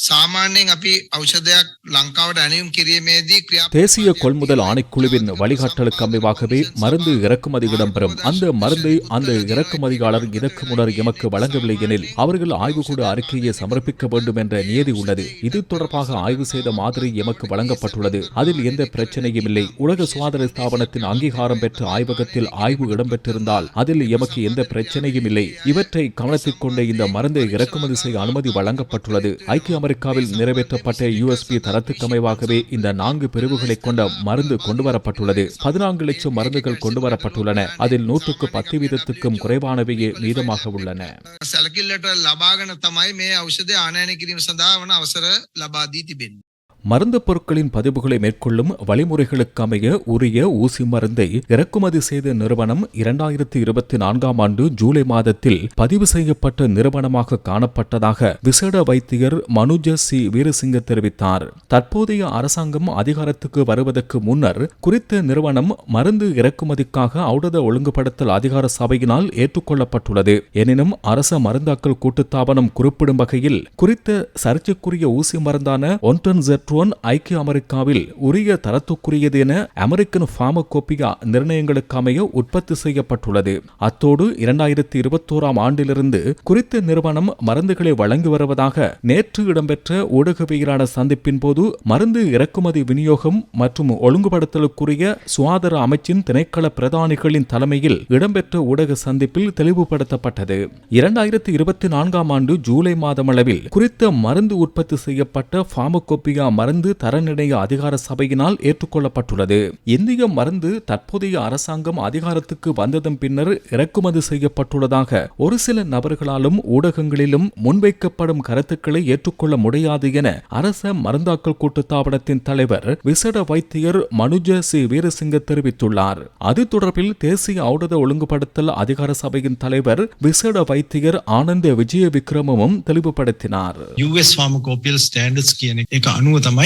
සාමාන්‍යයෙන් අපි ඖෂධයක් ලංකාවට ඇනීම් කිරීමේදී தேசிய கொள்முதல் ஆணைக்குழுவின் வழிகாட்டலுக்கு அமைவாகவே மருந்து இறக்குமதி இடம்பெறும். அந்த மருந்தை அந்த இறக்குமதியாளர் இதற்கு முன்னர் எமக்கு வழங்கவில்லை எனில் அவர்கள் ஆய்வுக்கூட அறிக்கையை சமர்ப்பிக்க வேண்டும் என்ற நியதி உள்ளது. இது தொடர்பாக ஆய்வு செய்த மாதிரி எமக்கு வழங்கப்பட்டுள்ளது. அதில் எந்த பிரச்சனையும் இல்லை. உலக சுகாதார ஸ்தாபனத்தின் அங்கீகாரம் பெற்ற ஆய்வகத்தில் ஆய்வு இடம்பெற்றிருந்தால் அதில் எமக்கு எந்த பிரச்சனையும் இல்லை. இவற்றை கவனத்தில் கொண்ட இந்த மருந்தை இறக்குமதி செய்ய அனுமதி வழங்கப்பட்டுள்ளது. ஐக்கிய அமெரிக்காவில் நிறைவேற்றப்பட்ட USP தரத்துக்கு அமைவாகவே இந்த 4 பிரிவுகளை கொண்ட மருந்து கொண்டுவரப்பட்டுள்ளது. 14 லட்சம் மருந்துகள் கொண்டுவரப்பட்டுள்ளன. அதில் 110% குறைவானவையே மீதமாக உள்ளன. සැලකිල්ලට ලබාගෙන තමයි මේ ඖෂධය ආනයනය කිරීම සඳහා වන අවසර ලබා දී තිබෙන්නේ. மருந்து பொருட்களின் பதிவுகளை மேற்கொள்ளும் வழிமுறைகளுக்கு அமைய உரிய ஊசி மருந்தை இறக்குமதி செய்த நிறுவனம் 2024 ஆண்டு ஜூலை மாதத்தில் பதிவு செய்யப்பட்ட நிறுவனமாக காணப்பட்டதாக விசேட வைத்தியர் மனுஜ சி வீரசிங்க தெரிவித்தார். தற்போதைய அரசாங்கம் அதிகாரத்துக்கு வருவதற்கு முன்னர் குறித்த நிறுவனம் மருந்து இறக்குமதிக்காக ஔடத ஒழுங்குபடுத்தல் அதிகார சபையினால் ஏற்றுக்கொள்ளப்பட்டுள்ளது. எனினும் அரச மருந்தாக்கல் கூட்டுத்தாபனம் குறிப்பிடும் வகையில் குறித்த சர்ச்சைக்குரிய ஊசி மருந்தான ஒன்டன்செட் ஐக்கிய அமெரிக்காவில் உரிய தரத்துக்குரியது என அமெரிக்கன் பார்மகோபியா நிர்ணயங்களுக்கு அமைய உற்பத்தி செய்யப்பட்டுள்ளது. அத்தோடு 2021 ஆண்டிலிருந்து குறித்த நிறுவனம் மருந்துகளை வழங்கி வருவதாக நேற்று இடம்பெற்ற ஊடகவியலாளர் சந்திப்பின் போது மருந்து இறக்குமதி விநியோகம் மற்றும் ஒழுங்குபடுத்தலுக்குரிய சுகாதார அமைச்சின் திணைக்கள பிரதானிகளின் தலைமையில் இடம்பெற்ற ஊடக சந்திப்பில் தெளிவுபடுத்தப்பட்டது. 2024 ஆண்டு ஜூலை மாதமளவில் குறித்த மருந்து உற்பத்தி செய்யப்பட்ட பார்மகோபியா மருந்து தர நிர்ணய அதிகார சபையினால் ஏற்றுக்கொள்ளப்பட்டுள்ளது. இந்திய மருந்து தற்போதைய அரசாங்கம் அதிகாரத்துக்கு வந்ததன் பின்னர் இறக்குமதி செய்யப்பட்டுள்ளதாக ஒரு சில நபர்களாலும் ஊடகங்களிலும் முன்வைக்கப்படும் கருத்துக்களை ஏற்றுக்கொள்ள முடியாது என அரச மருந்தாக்கல் கூட்டுத்தாபனத்தின் தலைவர் விசேட வைத்தியர் மனுஜ சி வீரசிங்க தெரிவித்துள்ளார். அது தொடர்பில் தேசிய ஔடத ஒழுங்குபடுத்தல் அதிகார சபையின் தலைவர் விசேட வைத்தியர் ஆனந்த விஜய விக்ரமமும் தெளிவுபடுத்தினார்.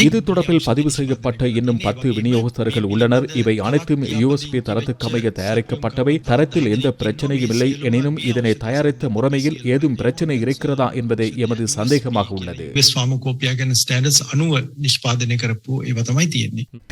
இது தொடர்பில் பதிவு செய்யப்பட்ட இன்னும் 10 விநியோகஸ்தர்கள் உள்ளனர். இவை அனைத்தும் USP தரத்துக்கு அமைய தயாரிக்கப்பட்டவை. தரத்தில் எந்த பிரச்சனையும் இல்லை. எனினும் இதனை தயாரித்த முறைமையில் ஏதும் பிரச்சனை இருக்கிறதா என்பதே எமது சந்தேகமாக உள்ளது.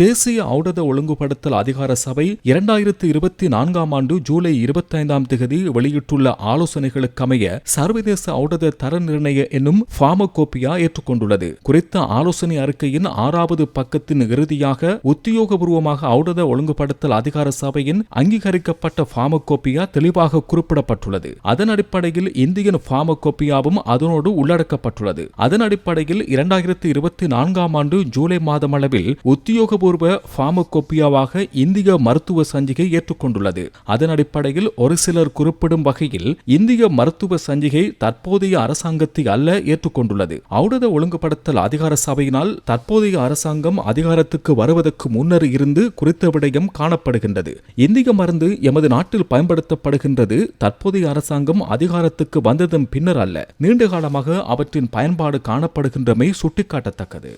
தேசிய ஔடத ஒழுங்குபடுத்தல் அதிகார சபை 2024 ஆண்டு ஜூலை 25 வெளியிட்டுள்ள ஆலோசனைகளுக்கு அமைய சர்வதேச ஔடத தர நிர்ணய என்னும் பார்மகோபியா ஏற்றுக்கொண்டுள்ளது. குறித்த ஆலோசனை அறிக்கையின் 6வது பக்கத்தின் இறுதியாக உத்தியோகபூர்வமாக ஔடத ஒழுங்குபடுத்தல் அதிகார சபையின் அங்கீகரிக்கப்பட்ட பார்மகோபியா தெளிவாக குறிப்பிடப்பட்டுள்ளது. அதன் அடிப்படையில் இந்தியன் பார்மகோபியாவும் அதனோடு உள்ளடக்கப்பட்டுள்ளது. அதன் அடிப்படையில் 2024 ஆண்டு ஜூலை மாதமளவில் உத்தியோகபூர்வ பார்மகோபியாவாக இந்திய மருத்துவ சஞ்சிகை ஏற்றுக்கொண்டுள்ளது. அதன் அடிப்படையில் ஒரு சிலர் குறிப்பிடும் வகையில் இந்திய மருத்துவ சஞ்சிகை தற்போதைய அரசாங்கத்தை அல்ல ஏற்றுக்கொண்டுள்ளது. ஔடத ஒழுங்குபடுத்தல் அதிகார சபையினால் தற்போதைய அரசாங்கம் அதிகாரத்துக்கு வருவதற்கு முன்னர் இருந்து குறித்த விடயம் காணப்படுகின்றது. இந்திய மருந்து எமது நாட்டில் பயன்படுத்தப்படுகின்றது. தற்போதைய அரசாங்கம் அதிகாரத்துக்கு வந்ததன் பின்னர் அல்ல. நீண்ட காலமாக அவற்றின் பயன்பாடு காணப்படுகின்றமை சுட்டிக்காட்டத்தக்கது.